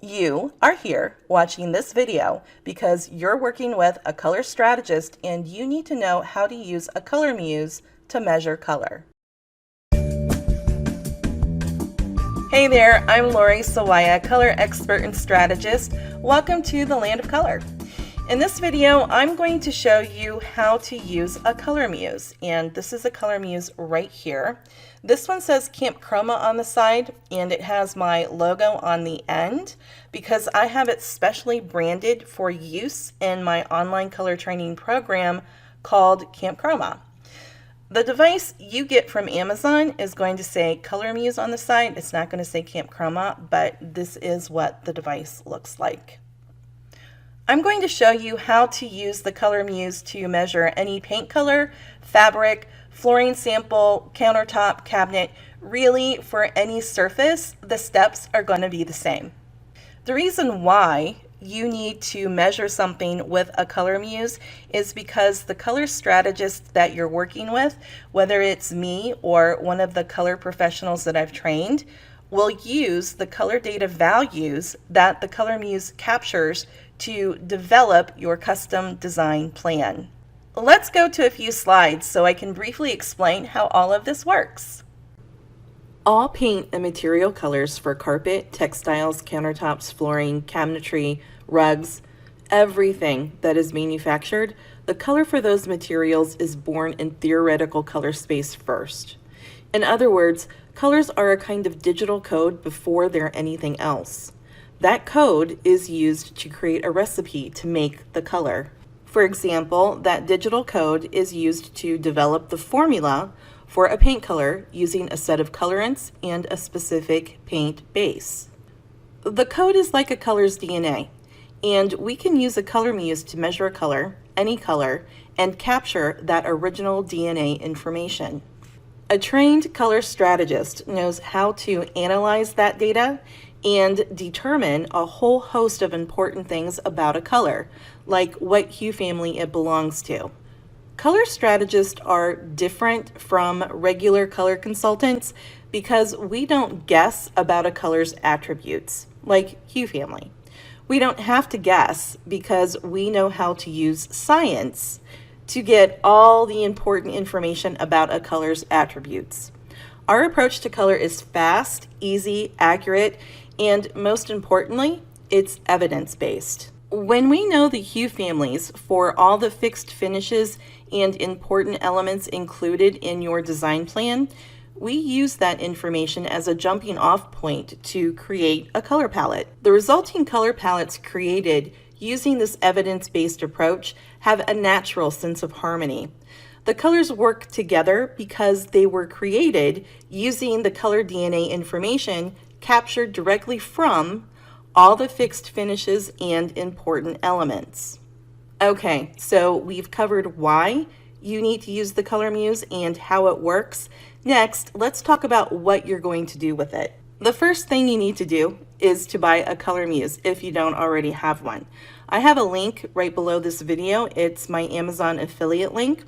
You are here watching this video because you're working with a color strategist and you need to know how to use a color muse to measure color. Hey there, I'm Lori Sawaya, color expert and strategist. Welcome to the Land of Color. In this video, I'm going to show you how to use a color muse, and this is a color muse right here. This one says Camp Chroma on the side, and it has my logo on the end because I have it specially branded for use in my online color training program called Camp Chroma. The device you get from Amazon is going to say Color Muse on the side. It's not going to say Camp Chroma, but this is what the device looks like. I'm going to show you how to use the Color Muse to measure any paint color, fabric, flooring sample, countertop, cabinet. Really, for any surface, the steps are going to be the same. The reason why you need to measure something with a color muse is because the color strategist that you're working with, whether it's me or one of the color professionals that I've trained, will use the color data values that the color muse captures to develop your custom design plan. Let's go to a few slides so I can briefly explain how all of this works. All paint and material colors for carpet, textiles, countertops, flooring, cabinetry, rugs, everything that is manufactured, the color for those materials is born in theoretical color space first. In other words, colors are a kind of digital code before they're anything else. That code is used to create a recipe to make the color. For example, that digital code is used to develop the formula for a paint color using a set of colorants and a specific paint base. The code is like a color's DNA, and we can use a color muse to measure a color, any color, and capture that original DNA information. A trained color strategist knows how to analyze that data and determine a whole host of important things about a color, like what hue family it belongs to. Color strategists are different from regular color consultants because we don't guess about a color's attributes, like hue family. We don't have to guess because we know how to use science to get all the important information about a color's attributes. Our approach to color is fast, easy, accurate, and most importantly, it's evidence-based. When we know the hue families for all the fixed finishes and important elements included in your design plan, we use that information as a jumping off point to create a color palette. The resulting color palettes created using this evidence-based approach have a natural sense of harmony. The colors work together because they were created using the color DNA information captured directly from all the fixed finishes and important elements. Okay, so we've covered why you need to use the color muse and how it works. Next, let's talk about what you're going to do with it. The first thing you need to do is to buy a color muse if you don't already have one. I have a link right below this video. It's my Amazon affiliate link.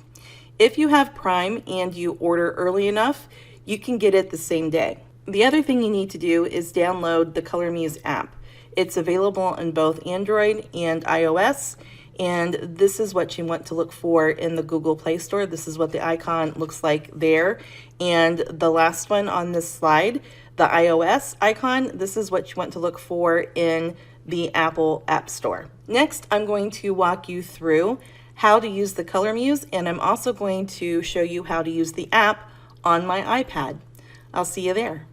If you have Prime and you order early enough, you can get it the same day. The other thing you need to do is download the Color Muse app. It's available in both Android and iOS, and this is what you want to look for in the Google Play Store. This is what the icon looks like there. And the last one on this slide, the iOS icon, this is what you want to look for in the Apple App Store. Next, I'm going to walk you through how to use the Color Muse, and I'm also going to show you how to use the app on my iPad. I'll see you there.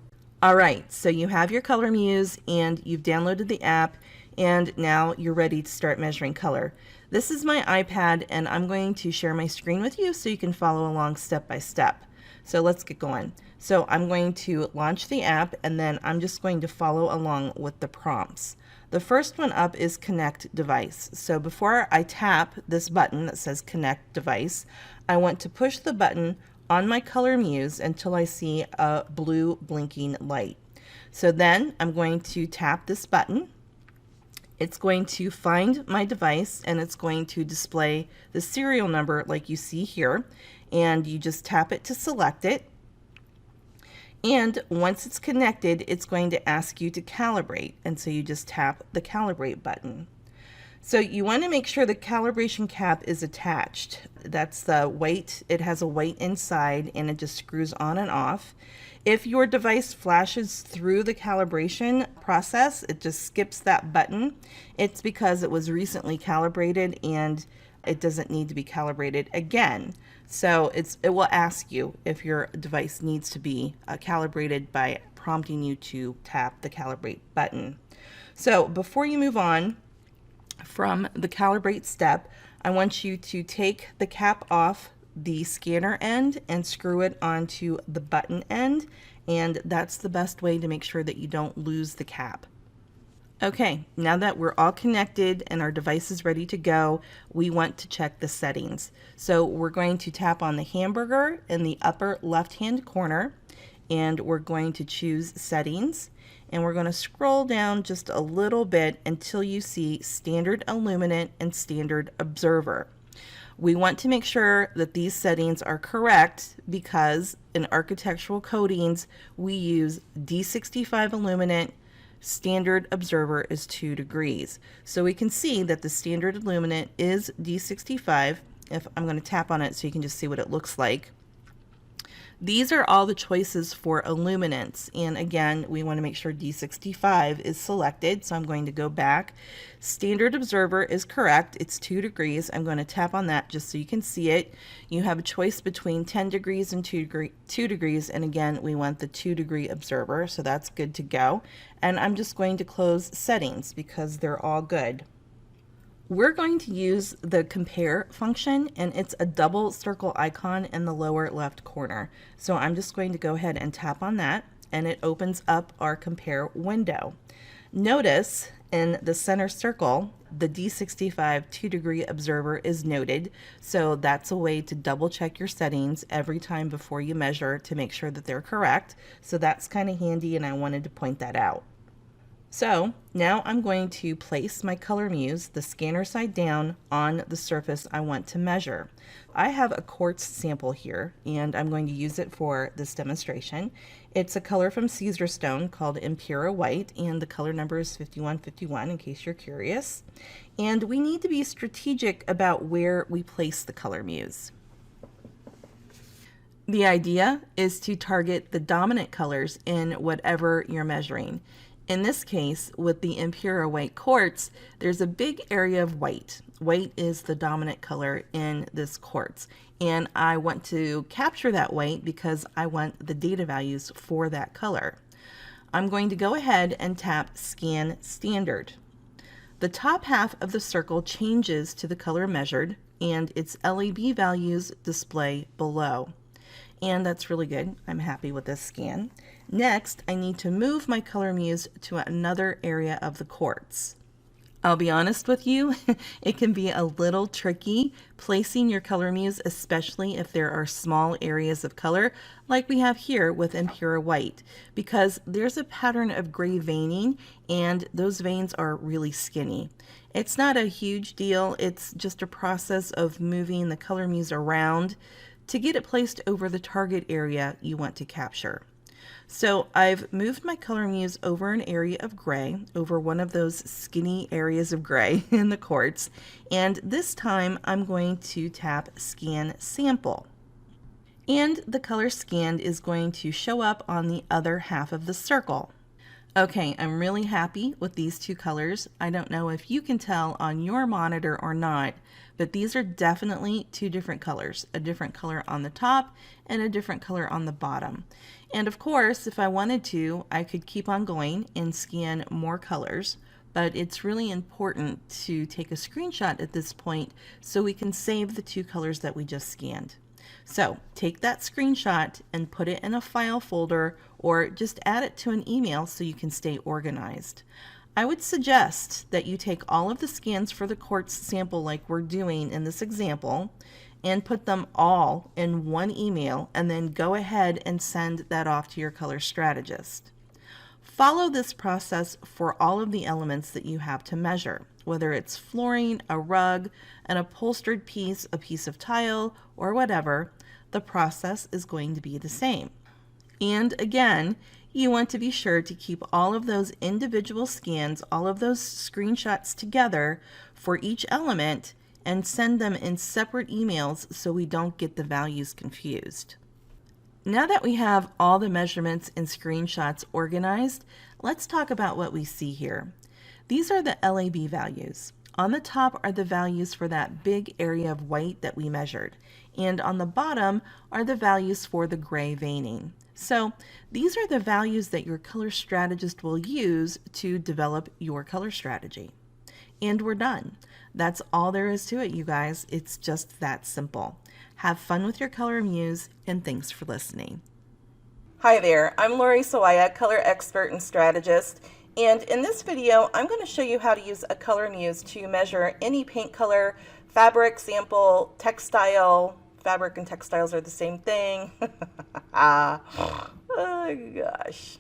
All right, so you have your Color Muse and you've downloaded the app, and now you're ready to start measuring color. This is my iPad, and I'm going to share my screen with you so you can follow along step by step. So let's get going. So I'm going to launch the app, and then I'm just going to follow along with the prompts. The first one up is Connect Device. So before I tap this button that says Connect Device, I want to push the button on my Color Muse until I see a blue blinking light. So then I'm going to tap this button. It's going to find my device, and it's going to display the serial number like you see here, and you just tap it to select it. And once it's connected, it's going to ask you to calibrate. And so you just tap the calibrate button. So you want to make sure the calibration cap is attached. That's the weight. It has a weight inside and it just screws on and off. If your device flashes through the calibration process, it just skips that button. It's because it was recently calibrated and it doesn't need to be calibrated again. So it will ask you if your device needs to be calibrated by prompting you to tap the calibrate button. So before you move on from the calibrate step, I want you to take the cap off the scanner end and screw it onto the button end, and that's the best way to make sure that you don't lose the cap. Okay, now that we're all connected and our device is ready to go, we want to check the settings. So we're going to tap on the hamburger in the upper left-hand corner, and we're going to choose settings, and we're going to scroll down just a little bit until you see standard illuminant and standard observer. We want to make sure that these settings are correct because in architectural coatings we use D65 illuminant. Standard observer is 2 degrees. So we can see that the standard illuminant is D65. If I'm going to tap on it so you can just see what it looks like. These are all the choices for illuminants, and again we want to make sure D65 is selected, so I'm going to go back. Standard observer is correct, it's 2 degrees. I'm going to tap on that just so you can see it. You have a choice between 10 degrees and 2 degrees, and again we want the 2 degree observer, so that's good to go. And I'm just going to close settings because they're all good. We're going to use the compare function, and it's a double circle icon in the lower left corner. So I'm just going to go ahead and tap on that, and it opens up our compare window. Notice in the center circle, the D65 2 degree observer is noted. So that's a way to double check your settings every time before you measure to make sure that they're correct. So that's kind of handy, and I wanted to point that out. So now I'm going to place my Color Muse, the scanner side down, on the surface I want to measure. I have a quartz sample here, and I'm going to use it for this demonstration. It's a color from Caesarstone called Impura White, and the color number is 5151 in case you're curious. And we need to be strategic about where we place the Color Muse. The idea is to target the dominant colors in whatever you're measuring. In this case, with the Impura White quartz, there's a big area of white. White is the dominant color in this quartz, and I want to capture that white because I want the data values for that color. I'm going to go ahead and tap Scan Standard. The top half of the circle changes to the color measured, and its LEB values display below. And that's really good. I'm happy with this scan. Next, I need to move my Color Muse to another area of the quartz. I'll be honest with you, it can be a little tricky placing your Color Muse, especially if there are small areas of color like we have here with Impura White, because there's a pattern of gray veining and those veins are really skinny. It's not a huge deal, it's just a process of moving the Color Muse around to get it placed over the target area you want to capture. So I've moved my Color Muse over an area of gray, over one of those skinny areas of gray in the quartz, and this time I'm going to tap Scan Sample. And the color scanned is going to show up on the other half of the circle. Okay, I'm really happy with these two colors. I don't know if you can tell on your monitor or not, but these are definitely two different colors, a different color on the top and a different color on the bottom. And of course, if I wanted to, I could keep on going and scan more colors, but it's really important to take a screenshot at this point so we can save the two colors that we just scanned. So take that screenshot and put it in a file folder or just add it to an email so you can stay organized. I would suggest that you take all of the scans for the quartz sample like we're doing in this example and put them all in one email and then go ahead and send that off to your color strategist. Follow this process for all of the elements that you have to measure, whether it's flooring, a rug, an upholstered piece, a piece of tile, or whatever, the process is going to be the same. And again, you want to be sure to keep all of those individual scans, all of those screenshots together for each element and send them in separate emails so we don't get the values confused. Now that we have all the measurements and screenshots organized, let's talk about what we see here. These are the LAB values. On the top are the values for that big area of white that we measured, and on the bottom are the values for the gray veining. So these are the values that your color strategist will use to develop your color strategy. And we're done. That's all there is to it, you guys. It's just that simple. Have fun with your Color Muse, and thanks for listening. Hi there, I'm Lori Sawaya, color expert and strategist. And in this video, I'm going to show you how to use a Color Muse to measure any paint color, fabric, sample, textile. Fabric and textiles are the same thing. Oh gosh.